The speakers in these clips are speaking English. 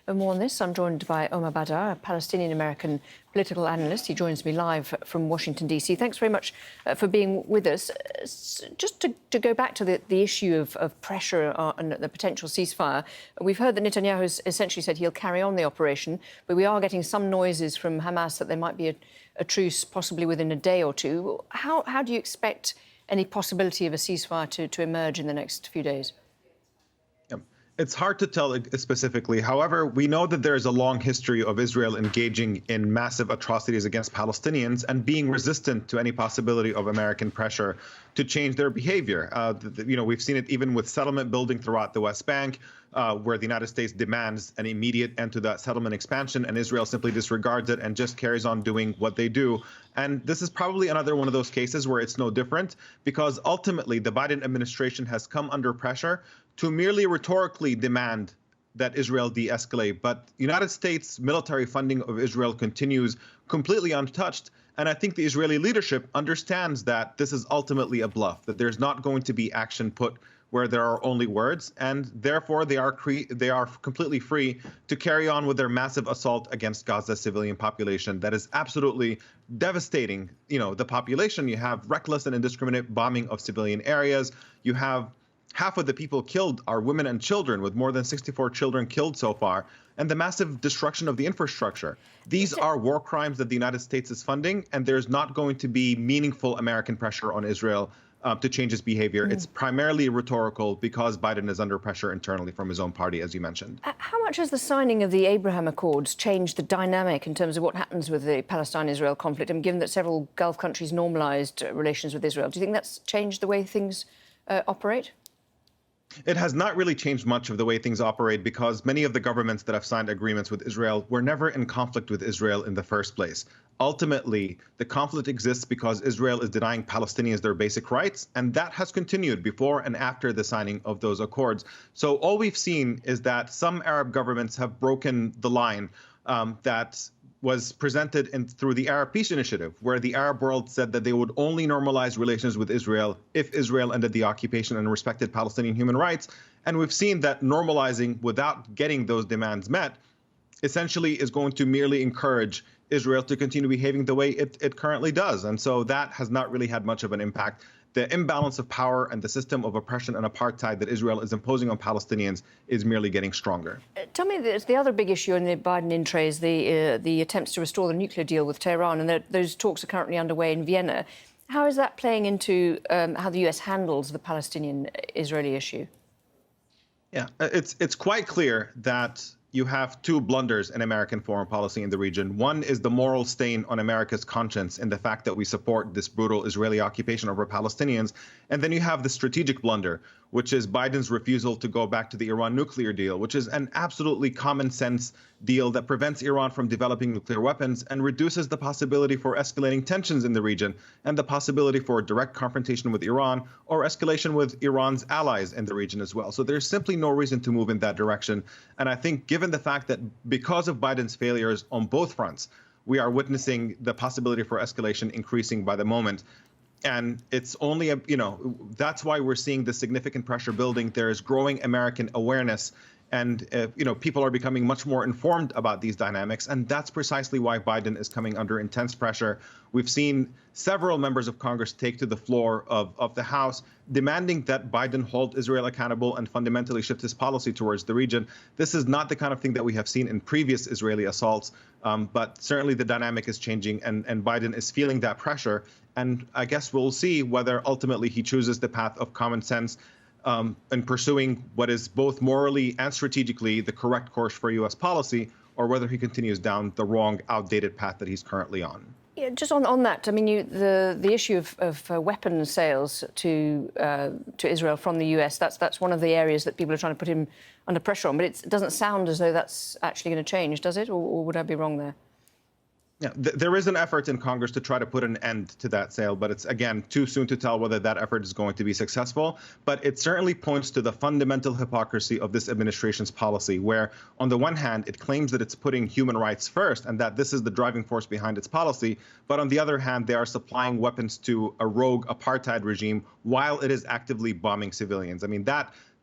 For more on this, I'm joined by Omar Badar, a Palestinian-American political analyst. He joins me live from Washington, D.C. Thanks very much for being with us. Just to go back to the issue of pressure and the potential ceasefire, we've heard that Netanyahu has essentially said he'll carry on the operation, but we are getting some noises from Hamas that there might be a truce possibly within a day or two. How do you expect any possibility of a ceasefire to emerge in the next few days? It's hard to tell specifically. However, we know that there is a long history of Israel engaging in massive atrocities against Palestinians and being resistant to any possibility of American pressure to change their behavior. We've seen it even with settlement building throughout the West Bank, where the United States demands an immediate end to that settlement expansion, and Israel simply disregards it and just carries on doing what they do. And this is probably another one of those cases where it's no different, because ultimately the Biden administration has come under pressure to merely rhetorically demand that Israel de-escalate. But United States military funding of Israel continues completely untouched. And I think the Israeli leadership understands that this is ultimately a bluff, that there's not going to be action put where there are only words, and therefore they are completely free to carry on with their massive assault against Gaza's civilian population that is absolutely devastating. The population, you have reckless and indiscriminate bombing of civilian areas. You have half of the people killed are women and children, with more than 64 children killed so far, and the massive destruction of the infrastructure. These are war crimes that the United States is funding, and there's not going to be meaningful American pressure on Israel to change its behavior. It's primarily rhetorical because Biden is under pressure internally from his own party, as you mentioned. How much has the signing of the Abraham Accords changed the dynamic in terms of what happens with the Palestine-Israel conflict? And given that several Gulf countries normalised relations with Israel, do you think that's changed the way things operate? It has not really changed much of the way things operate, because many of the governments that have signed agreements with Israel were never in conflict with Israel in the first place. Ultimately, the conflict exists because Israel is denying Palestinians their basic rights, and that has continued before and after the signing of those accords. So all we've seen is that some Arab governments have broken the line that was presented through the Arab Peace Initiative, where the Arab world said that they would only normalize relations with Israel if Israel ended the occupation and respected Palestinian human rights. And we've seen that normalizing without getting those demands met essentially is going to merely encourage Israel to continue behaving the way it currently does. And so that has not really had much of an impact. The imbalance of power and the system of oppression and apartheid that Israel is imposing on Palestinians is merely getting stronger. Tell me this, the other big issue in the Biden in-tray is the attempts to restore the nuclear deal with Tehran, and those talks are currently underway in Vienna. How is that playing into how the US handles the Palestinian-Israeli issue? Yeah, it's quite clear that you have two blunders in American foreign policy in the region. One is the moral stain on America's conscience in the fact that we support this brutal Israeli occupation over Palestinians. And then you have the strategic blunder, which is Biden's refusal to go back to the Iran nuclear deal, which is an absolutely common sense deal that prevents Iran from developing nuclear weapons and reduces the possibility for escalating tensions in the region and the possibility for direct confrontation with Iran or escalation with Iran's allies in the region as well. So there's simply no reason to move in that direction. And I think given the fact that because of Biden's failures on both fronts, we are witnessing the possibility for escalation increasing by the moment. And it's only, that's why we're seeing the significant pressure building. There is growing American awareness, and, people are becoming much more informed about these dynamics. And that's precisely why Biden is coming under intense pressure. We've seen several members of Congress take to the floor of the House, demanding that Biden hold Israel accountable and fundamentally shift his policy towards the region. This is not the kind of thing that we have seen in previous Israeli assaults, but certainly the dynamic is changing, and Biden is feeling that pressure. And I guess we'll see whether ultimately he chooses the path of common sense in pursuing what is both morally and strategically the correct course for U.S. policy, or whether he continues down the wrong, outdated path that he's currently on. Yeah, just on that, I mean, the issue of weapons sales to Israel from the US, that's one of the areas that people are trying to put him under pressure on. But it doesn't sound as though that's actually going to change, does it? Or would I be wrong there? Yeah, there is an effort in Congress to try to put an end to that sale, but it's, again, too soon to tell whether that effort is going to be successful. But it certainly points to the fundamental hypocrisy of this administration's policy, where, on the one hand, it claims that it's putting human rights first and that this is the driving force behind its policy. But on the other hand, they are supplying weapons to a rogue apartheid regime while it is actively bombing civilians. I mean,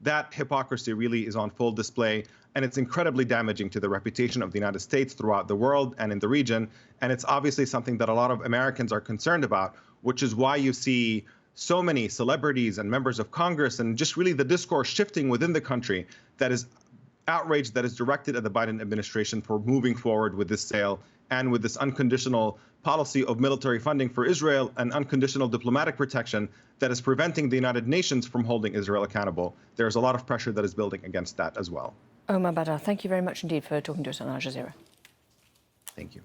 that hypocrisy really is on full display. And it's incredibly damaging to the reputation of the United States throughout the world and in the region. And it's obviously something that a lot of Americans are concerned about, which is why you see so many celebrities and members of Congress and just really the discourse shifting within the country that is outrage that is directed at the Biden administration for moving forward with this sale and with this unconditional policy of military funding for Israel and unconditional diplomatic protection that is preventing the United Nations from holding Israel accountable. There's a lot of pressure that is building against that as well. Omar Badr, thank you very much indeed for talking to us on Al Jazeera. Thank you.